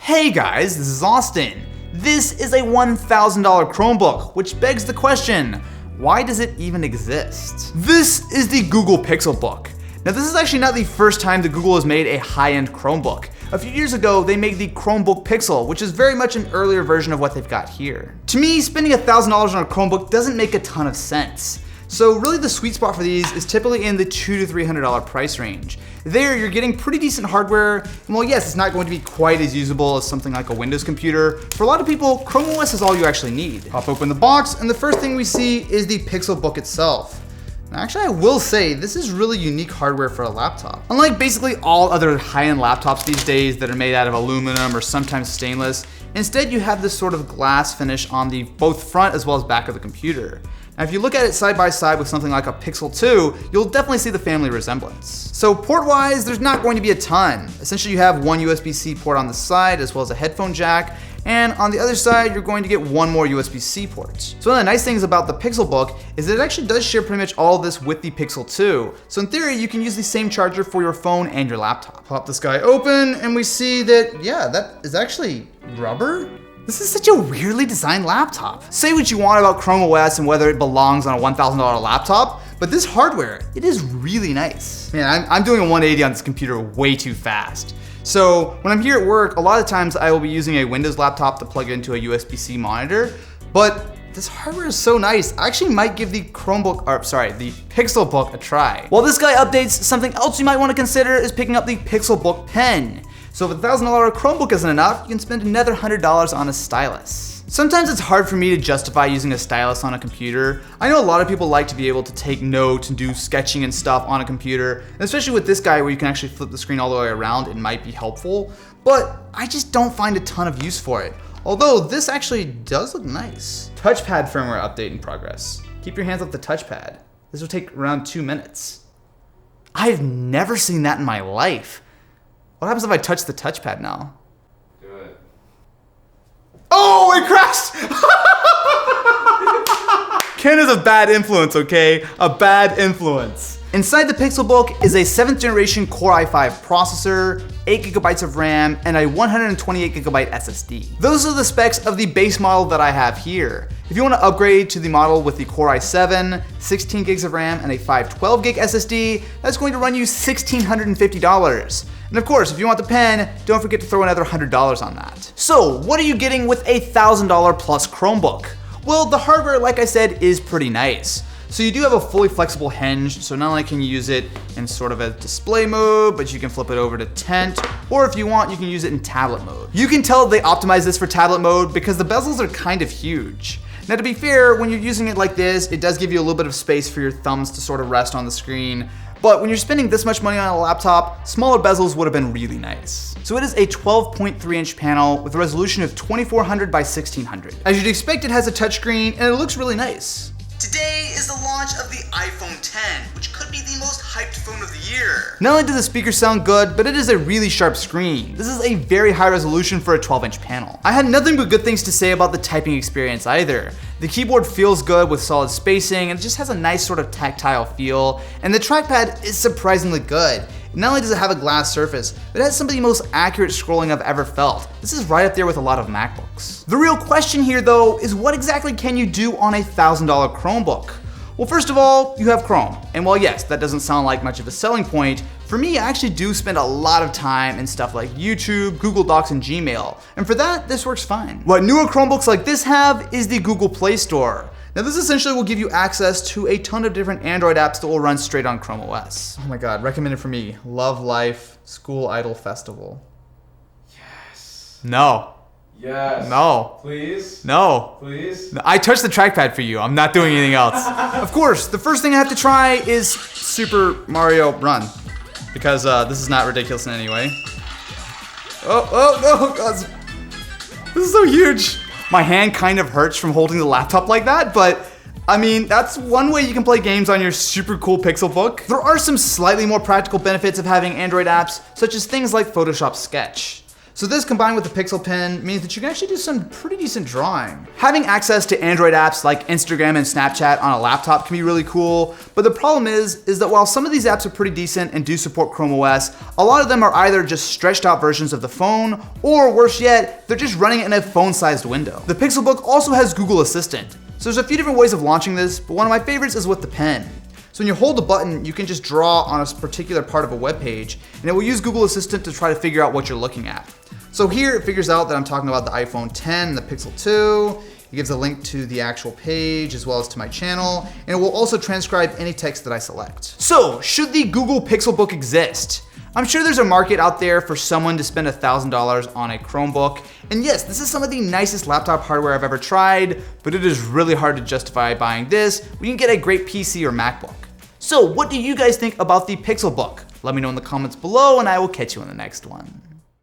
Hey guys, this is Austin. This is a $1,000 Chromebook, which begs the question, why does it even exist? This is the Google Pixelbook. Now this is actually not the first time that Google has made a high-end Chromebook. A few years ago, they made the Chromebook Pixel, which is very much an earlier version of what they've got here. To me, spending $1,000 on a Chromebook doesn't make a ton of sense. So really the sweet spot for these is typically in the $200 to $300 price range. There, you're getting pretty decent hardware, and while yes, it's not going to be quite as usable as something like a Windows computer, for a lot of people, Chrome OS is all you actually need. Pop open the box, and the first thing we see is the Pixelbook itself. Now, actually, I will say, this is really unique hardware for a laptop. Unlike basically all other high-end laptops these days that are made out of aluminum or sometimes stainless, instead you have this sort of glass finish on the both front as well as back of the computer. Now, if you look at it side by side with something like a Pixel 2, you'll definitely see the family resemblance. So port-wise, there's not going to be a ton. Essentially, you have one USB-C port on the side as well as a headphone jack, and on the other side, you're going to get one more USB-C port. So one of the nice things about the Pixelbook is that it actually does share pretty much all of this with the Pixel 2. So in theory, you can use the same charger for your phone and your laptop. Pop this guy open, and we see that, yeah, that is actually rubber? This is such a weirdly designed laptop. Say what you want about Chrome OS and whether it belongs on a $1,000 laptop, but this hardware, it is really nice. Man, I'm doing a 180 on this computer way too fast. So when I'm here at work, a lot of times I will be using a Windows laptop to plug into a USB-C monitor, but this hardware is so nice, I actually might give the the Pixelbook a try. While this guy updates, something else you might want to consider is picking up the Pixelbook pen. So if a $1,000 Chromebook isn't enough, you can spend another $100 on a stylus. Sometimes it's hard for me to justify using a stylus on a computer. I know a lot of people like to be able to take notes and do sketching and stuff on a computer, and especially with this guy where you can actually flip the screen all the way around, it might be helpful, but I just don't find a ton of use for it. Although this actually does look nice. Touchpad firmware update in progress. Keep your hands off the touchpad. This will take around 2 minutes. I've never seen that in my life. What happens if I touch the touchpad now? Do it. Oh, it crashed! Ken is a bad influence, okay? A bad influence. Inside the Pixelbook is a 7th generation Core i5 processor, 8 GB of RAM, and a 128 GB SSD. Those are the specs of the base model that I have here. If you want to upgrade to the model with the Core i7, 16 gigs of RAM, and a 512 gig SSD, that's going to run you $1,650. And of course, if you want the pen, don't forget to throw another $100 on that. So, what are you getting with a $1,000 plus Chromebook? Well, the hardware, like I said, is pretty nice. So you do have a fully flexible hinge, so not only can you use it in sort of a display mode, but you can flip it over to tent, or if you want, you can use it in tablet mode. You can tell they optimized this for tablet mode because the bezels are kind of huge. Now to be fair, when you're using it like this, it does give you a little bit of space for your thumbs to sort of rest on the screen, but when you're spending this much money on a laptop, smaller bezels would have been really nice. So it is a 12.3-inch panel with a resolution of 2400 by 1600. As you'd expect, it has a touchscreen and it looks really nice. Today is the launch of the iPhone 10, which could be the most hyped phone of the year. Not only do the speakers sound good, but it is a really sharp screen. This is a very high resolution for a 12-inch panel. I had nothing but good things to say about the typing experience either. The keyboard feels good with solid spacing, and it just has a nice sort of tactile feel, and the trackpad is surprisingly good. Not only does it have a glass surface, but it has some of the most accurate scrolling I've ever felt. This is right up there with a lot of MacBooks. The real question here though is what exactly can you do on a $1,000 Chromebook? Well, first of all, you have Chrome. And while yes, that doesn't sound like much of a selling point, for me, I actually do spend a lot of time in stuff like YouTube, Google Docs, and Gmail. And for that, this works fine. What newer Chromebooks like this have is the Google Play Store. Now this essentially will give you access to a ton of different Android apps that will run straight on Chrome OS. Oh my God, recommended for me. Love Life, School Idol Festival. Yes. No. Yes. No. Please? No. Please? No, I touched the trackpad for you. I'm not doing anything else. Of course, the first thing I have to try is Super Mario Run. Because this is not ridiculous in any way. Oh, God. This is so huge. My hand kind of hurts from holding the laptop like that, but I mean, that's one way you can play games on your super cool Pixelbook. There are some slightly more practical benefits of having Android apps, such as things like Photoshop Sketch. So this combined with the Pixel Pen means that you can actually do some pretty decent drawing. Having access to Android apps like Instagram and Snapchat on a laptop can be really cool, but the problem is that while some of these apps are pretty decent and do support Chrome OS, a lot of them are either just stretched out versions of the phone, or worse yet, they're just running in a phone-sized window. The Pixelbook also has Google Assistant. So there's a few different ways of launching this, but one of my favorites is with the pen. So when you hold the button, you can just draw on a particular part of a web page, and it will use Google Assistant to try to figure out what you're looking at. So here it figures out that I'm talking about the iPhone 10 and the Pixel 2. It gives a link to the actual page as well as to my channel, and it will also transcribe any text that I select. So should the Google Pixelbook exist? I'm sure there's a market out there for someone to spend $1,000 on a Chromebook. And yes, this is some of the nicest laptop hardware I've ever tried, but it is really hard to justify buying this when you can get a great PC or MacBook. So what do you guys think about the Pixelbook? Let me know in the comments below and I will catch you in the next one.